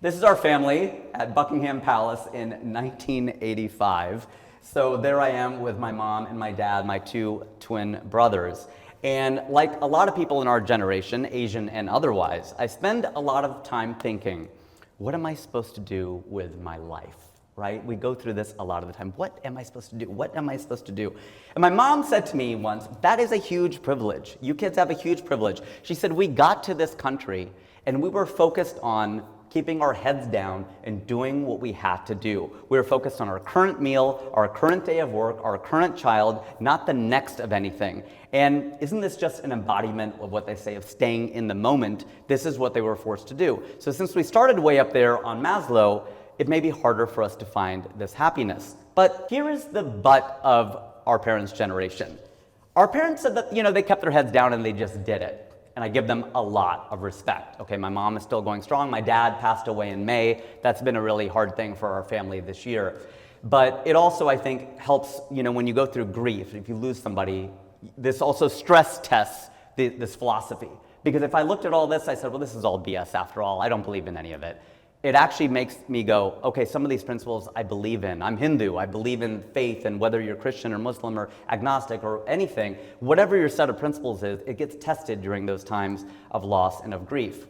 This is our family at Buckingham Palace in 1985. So there I am with my mom and my dad, my two twin brothers. And like a lot of people in our generation, Asian and otherwise, I spend a lot of time thinking, what am I supposed to do with my life? Right? We go through this a lot of the time. What am I supposed to do? What am I supposed to do? And my mom said to me once, that is a huge privilege. You kids have a huge privilege. She said, we got to this country and we were focused on keeping our heads down and doing what we had to do. We were focused on our current meal, our current day of work, our current child, not the next of anything. And isn't this just an embodiment of what they say of staying in the moment? This is what they were forced to do. So since we started way up there on Maslow, it may be harder for us to find this happiness. But here is the but of our parents' generation. Our parents said that, they kept their heads down and they just did it. And I give them a lot of respect. Okay, my mom is still going strong. My dad passed away in May. That's been a really hard thing for our family this year. But it also, I think, helps, when you go through grief, if you lose somebody, this also stress tests this philosophy. Because if I looked at all this, I said, well, this is all BS after all. I don't believe in any of it. It actually makes me go, okay, some of these principles I believe in. I'm Hindu, I believe in faith, and whether you're Christian or Muslim or agnostic or anything, whatever your set of principles is, it gets tested during those times of loss and of grief.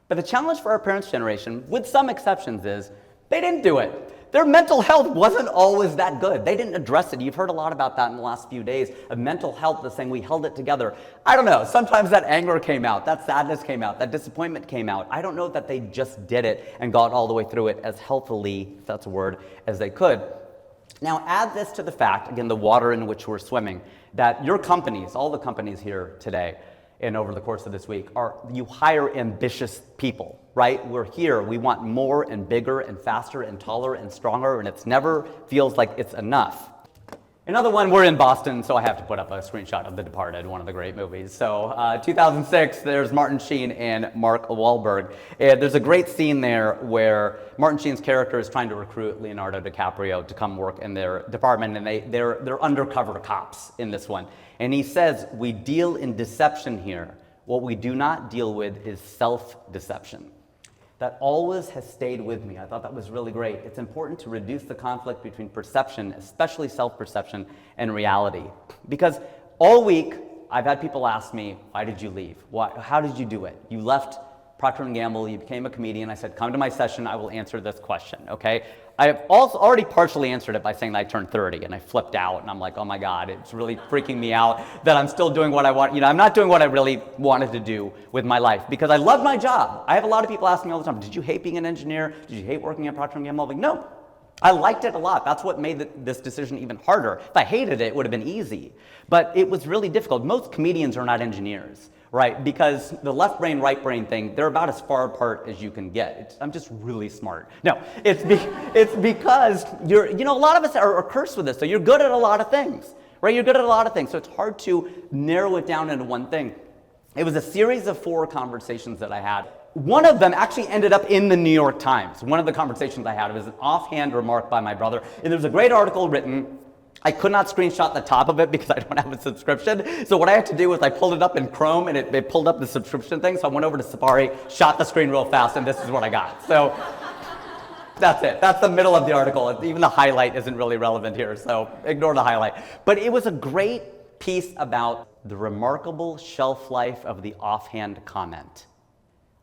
But the challenge for our parents' generation, with some exceptions, is they didn't do it. Their mental health wasn't always that good. They didn't address it. You've heard a lot about that in the last few days, of mental health, the saying we held it together. I don't know, sometimes that anger came out, that sadness came out, that disappointment came out. I don't know that they just did it and got all the way through it as healthily, if that's a word, as they could. Now add this to the fact, again, the water in which we're swimming, that your companies, all the companies here today, and over the course of this week, you hire ambitious people, right? We're here, we want more and bigger and faster and taller and stronger, and it never feels like it's enough. Another one, we're in Boston, so I have to put up a screenshot of The Departed, one of the great movies. So 2006, there's Martin Sheen and Mark Wahlberg. And there's a great scene there where Martin Sheen's character is trying to recruit Leonardo DiCaprio to come work in their department, and they're undercover cops in this one. And he says, we deal in deception here. What we do not deal with is self-deception. That always has stayed with me. I thought that was really great. It's important to reduce the conflict between perception, especially self-perception, and reality. Because all week, I've had people ask me, why did you leave? How did you do it? You left Procter & Gamble, you became a comedian. I said, come to my session, I will answer this question, okay? I've also already partially answered it by saying that I turned 30 and I flipped out and I'm like, oh my God, it's really freaking me out that I'm still doing what I want. I'm not doing what I really wanted to do with my life because I love my job. I have a lot of people ask me all the time, did you hate being an engineer? Did you hate working at Procter & Gamble? I'm like, no. I liked it a lot. That's what made this decision even harder. If I hated it, it would have been easy. But it was really difficult. Most comedians are not engineers. Right, because the left brain, right brain thing, they're about as far apart as you can get. I'm just really smart. No, it's because a lot of us are cursed with this. So you're good at a lot of things, right? You're good at a lot of things. So it's hard to narrow it down into one thing. It was a series of 4 conversations that I had. One of them actually ended up in the New York Times. One of the conversations I had, it was an offhand remark by my brother. And there was a great article written. I could not screenshot the top of it because I don't have a subscription. So what I had to do was I pulled it up in Chrome and it pulled up the subscription thing. So I went over to Safari, shot the screen real fast, and this is what I got. So that's it. That's the middle of the article. Even the highlight isn't really relevant here, so ignore the highlight. But it was a great piece about the remarkable shelf life of the offhand comment.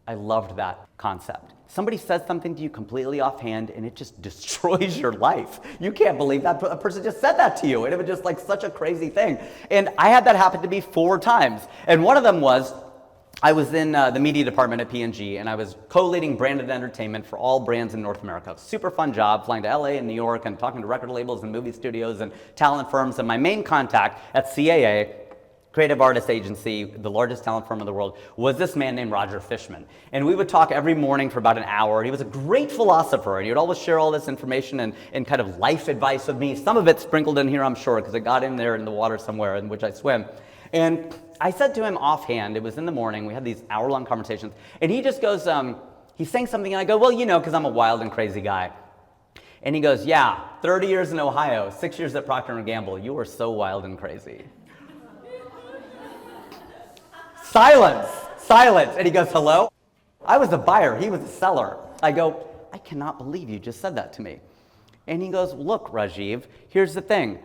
I loved that concept. Somebody says something to you completely offhand and it just destroys your life. You can't believe that a person just said that to you, and it was just like such a crazy thing. And I had that happen to me 4 times. And one of them was, I was in the media department at P&G and I was co-leading branded entertainment for all brands in North America. Super fun job, flying to LA and New York and talking to record labels and movie studios and talent firms. And my main contact at CAA, creative artist agency, the largest talent firm in the world, was this man named Roger Fishman. And we would talk every morning for about an hour. He was a great philosopher, and he would always share all this information and kind of life advice with me. Some of it sprinkled in here, I'm sure, because it got in there in the water somewhere in which I swim. And I said to him offhand, it was in the morning, we had these hour-long conversations, and he just goes, he's saying something, and I go, well, because I'm a wild and crazy guy. And he goes, yeah, 30 years in Ohio, 6 years at Procter & Gamble, you are so wild and crazy. Silence. And he goes, hello? I was a buyer, he was a seller. I go, I cannot believe you just said that to me. And he goes, look, Rajiv, here's the thing.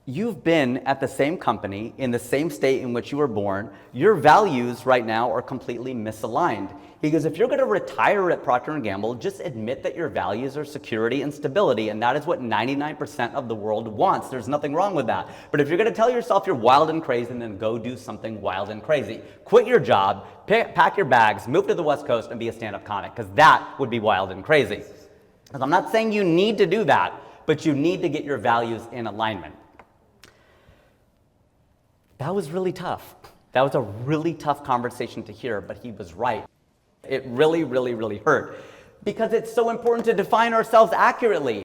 You've been at the same company in the same state in which you were born. Your values right now are completely misaligned. He goes, if you're going to retire at Procter & Gamble, just admit that your values are security and stability, and that is what 99% of the world wants. There's nothing wrong with that. But if you're going to tell yourself you're wild and crazy, then go do something wild and crazy. Quit your job, pack your bags, move to the West Coast, and be a stand-up comic, because that would be wild and crazy. And I'm not saying you need to do that, but you need to get your values in alignment. That was really tough. That was a really tough conversation to hear, but he was right. It really, really, really hurt because it's so important to define ourselves accurately.